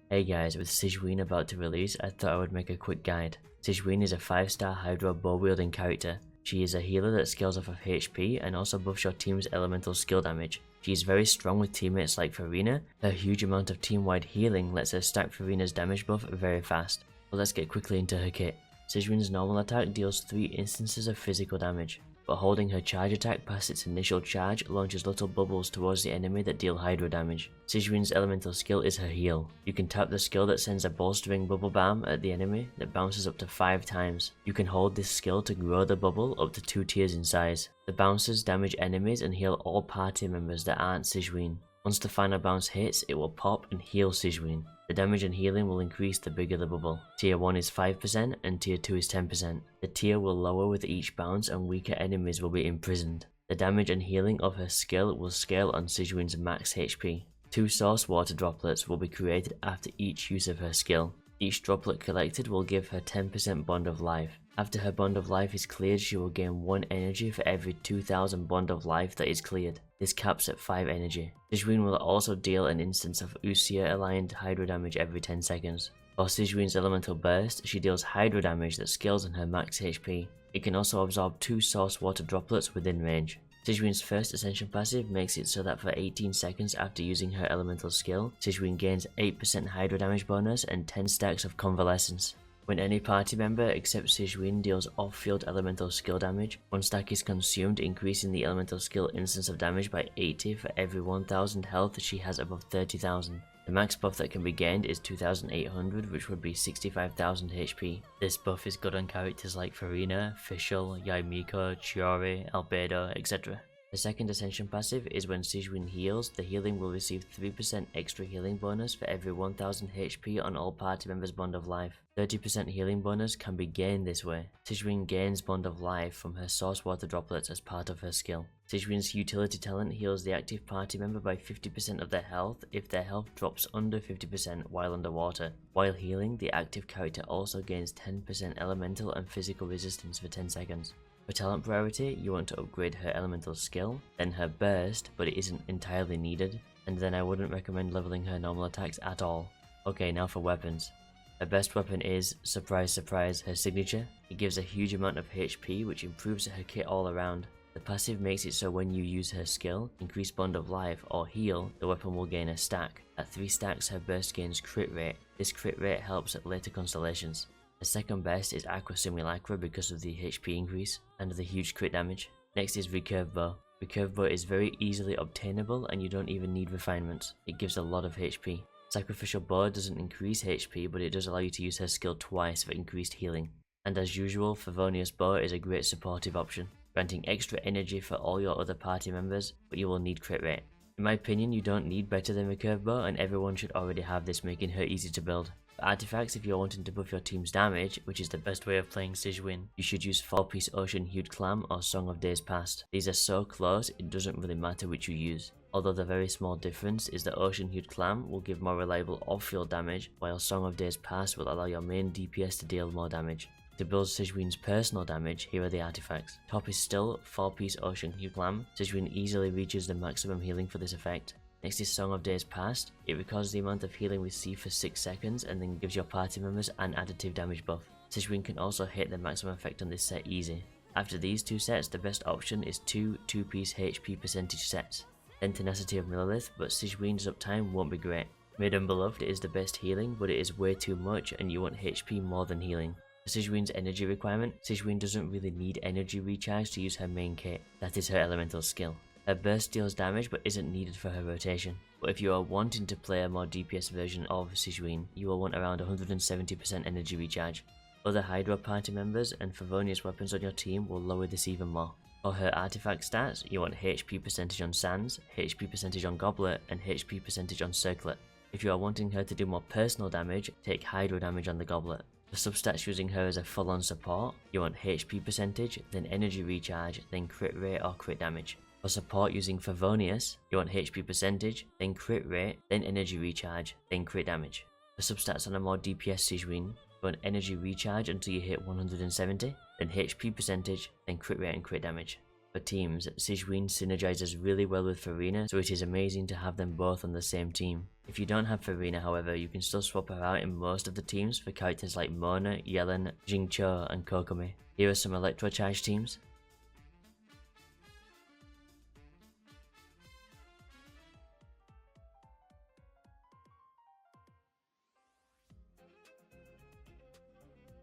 Hey guys, with Sigewinne about to release, I thought I would make a quick guide. Sigewinne is a 5-star Hydro bow wielding character. She is a healer that scales off of HP and also buffs your team's elemental skill damage. She is very strong with teammates like Farina. Her huge amount of team-wide healing lets her stack Farina's damage buff very fast. But let's get quickly into her kit. Sigewinne's normal attack deals 3 instances of physical damage, but holding her charge attack past its initial charge launches little bubbles towards the enemy that deal hydro damage. Sigewinne's elemental skill is her heal. You can tap the skill that sends a bolstering bubble bomb at the enemy that bounces up to 5 times. You can hold this skill to grow the bubble up to 2 tiers in size. The bounces damage enemies and heal all party members that aren't Sigewinne. Once the final bounce hits, it will pop and heal Sigewinne. The damage and healing will increase the bigger the bubble. Tier 1 is 5% and Tier 2 is 10%. The tier will lower with each bounce and weaker enemies will be imprisoned. The damage and healing of her skill will scale on Sigewinne's max HP. 2 source water droplets will be created after each use of her skill. Each droplet collected will give her 10% bond of life. After her bond of life is cleared, she will gain 1 energy for every 2000 bond of life that is cleared. This caps at 5 energy. Sigewinne will also deal an instance of Usia aligned hydro damage every 10 seconds. For Sigewinne's elemental burst, she deals hydro damage that scales on her max HP. It can also absorb 2 source water droplets within range. Sigewinne's first ascension passive makes it so that for 18 seconds after using her elemental skill, Sigewinne gains 8% hydro damage bonus and 10 stacks of convalescence. When any party member except Sigewinne deals off-field elemental skill damage, 1 stack is consumed, increasing the elemental skill instance of damage by 80 for every 1000 health she has above 30,000. The max buff that can be gained is 2800, which would be 65,000 HP. This buff is good on characters like Farina, Fischl, Yaimiko, Chiori, Albedo, etc. The second ascension passive is when Sigewinne heals, the healing will receive 3% extra healing bonus for every 1000 HP on all party members' bond of life. 30% healing bonus can be gained this way. Sigewinne gains bond of life from her source water droplets as part of her skill. Sigewinne's utility talent heals the active party member by 50% of their health if their health drops under 50% while underwater. While healing, the active character also gains 10% elemental and physical resistance for 10 seconds. For talent priority, you want to upgrade her elemental skill, then her burst, but it isn't entirely needed, and then I wouldn't recommend leveling her normal attacks at all. Okay, now for weapons. Her best weapon is, surprise surprise, her signature. It gives a huge amount of HP which improves her kit all around. The passive makes it so when you use her skill, increase bond of life or heal, the weapon will gain a stack. At 3 stacks her burst gains crit rate. This crit rate helps at later constellations. The second best is Aqua Simulacra because of the HP increase and the huge crit damage. Next is Recurve Bow. Recurve Bow is very easily obtainable and you don't even need refinements. It gives a lot of HP. Sacrificial Bow doesn't increase HP, but it does allow you to use her skill twice for increased healing. And as usual, Favonius Bow is a great supportive option, granting extra energy for all your other party members, but you will need crit rate. In my opinion, you don't need better than Recurve Bow and everyone should already have this, making her easy to build. For artifacts, if you're wanting to buff your team's damage, which is the best way of playing Sigewinne, you should use 4-piece Ocean Hued Clam or Song of Days Past. These are so close, it doesn't really matter which you use. Although the very small difference is that Ocean Hued Clam will give more reliable off-field damage, while Song of Days Past will allow your main DPS to deal more damage. To build Sigewinne's personal damage, here are the artifacts. Top is still 4-piece Ocean Hued Clam. Sigewinne easily reaches the maximum healing for this effect. Next is Song of Days Past. It records the amount of healing received for 6 seconds and then gives your party members an additive damage buff. Sigewinne can also hit the maximum effect on this set easy. After these 2 sets, the best option is 2 2-piece HP percentage sets. Then Tenacity of Millilith, but Sigewinne's uptime won't be great. Made Unbeloved is the best healing, but it is way too much and you want HP more than healing. For Sigewinne's energy requirement, Sigewinne doesn't really need energy recharge to use her main kit. That is her elemental skill. Her burst deals damage but isn't needed for her rotation. But if you are wanting to play a more DPS version of Sigewinne, you will want around 170% energy recharge. Other Hydro party members and Favonius weapons on your team will lower this even more. For her artifact stats, you want HP percentage on Sands, HP percentage on Goblet, and HP percentage on Circlet. If you are wanting her to do more personal damage, take Hydro damage on the Goblet. For substats using her as a full-on support, you want HP percentage, then energy recharge, then crit rate or crit damage. For support using Favonius, you want HP percentage, then crit rate, then energy recharge, then crit damage. For substats on a more DPS Sigewinne, you want energy recharge until you hit 170, then HP percentage, then crit rate and crit damage. For teams, Sigewinne synergizes really well with Farina, so it is amazing to have them both on the same team. If you don't have Farina, however, you can still swap her out in most of the teams for characters like Mona, Yellen, Jingqiu, and Kokomi. Here are some electro-charge teams.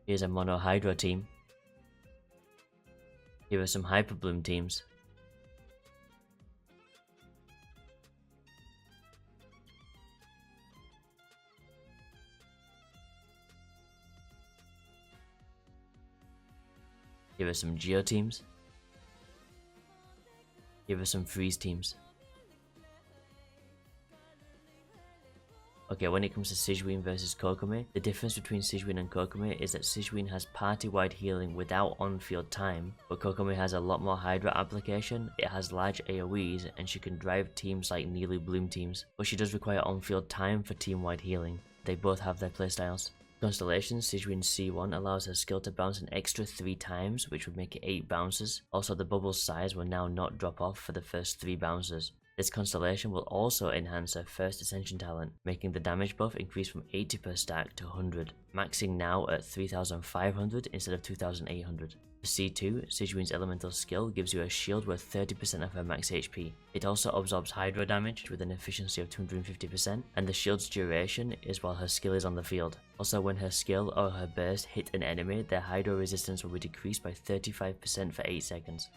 Here's a Mono Hydro team. Here are some Hyper Bloom teams. Here are some Geo teams. Here are some Freeze teams. Okay, when it comes to Sigewinne vs Kokomi, the difference between Sigewinne and Kokomi is that Sigewinne has party-wide healing without on-field time, but Kokomi has a lot more Hydra application, it has large AoEs, and she can drive teams like Nearly Bloom teams, but she does require on-field time for team-wide healing. They both have their playstyles. Constellations, Sigewinne C1 allows her skill to bounce an extra 3 times, which would make it 8 bounces. Also, the bubble's size will now not drop off for the first 3 bounces. This constellation will also enhance her first ascension talent, making the damage buff increase from 80 per stack to 100, maxing now at 3500 instead of 2800. For C2, Sigewinne's elemental skill gives you a shield worth 30% of her max HP. It also absorbs hydro damage with an efficiency of 250%, and the shield's duration is while her skill is on the field. Also, when her skill or her burst hit an enemy, their hydro resistance will be decreased by 35% for 8 seconds.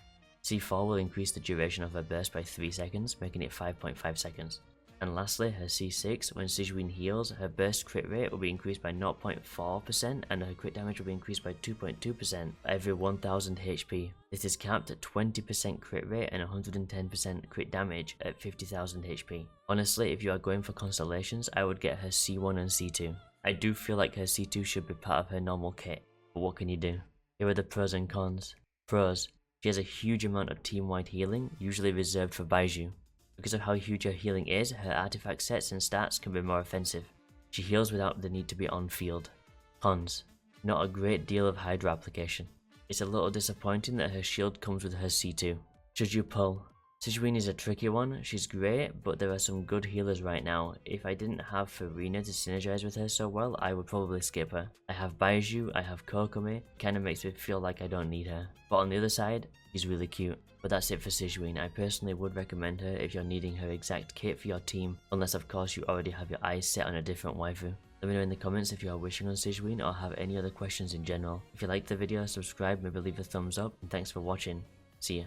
C4 will increase the duration of her burst by 3 seconds, making it 5.5 seconds. And lastly, her C6, when Sigewinne heals, her burst crit rate will be increased by 0.4% and her crit damage will be increased by 2.2% for every 1000 HP. This is capped at 20% crit rate and 110% crit damage at 50,000 HP. Honestly, if you are going for constellations, I would get her C1 and C2. I do feel like her C2 should be part of her normal kit, but what can you do? Here are the pros and cons. Pros. She has a huge amount of team-wide healing, usually reserved for Baiju. Because of how huge her healing is, her artifact sets and stats can be more offensive. She heals without the need to be on field. Cons. Not a great deal of Hydra application. It's a little disappointing that her shield comes with her C2. Should you pull? Sigewinne is a tricky one, she's great, but there are some good healers right now. If I didn't have Farina to synergize with her so well, I would probably skip her. I have Baiju, I have Kokomi, kinda makes me feel like I don't need her. But on the other side, she's really cute. But that's it for Sigewinne. I personally would recommend her if you're needing her exact kit for your team, unless of course you already have your eyes set on a different waifu. Let me know in the comments if you are wishing on Sigewinne or have any other questions in general. If you liked the video, subscribe, maybe leave a thumbs up, and thanks for watching. See ya.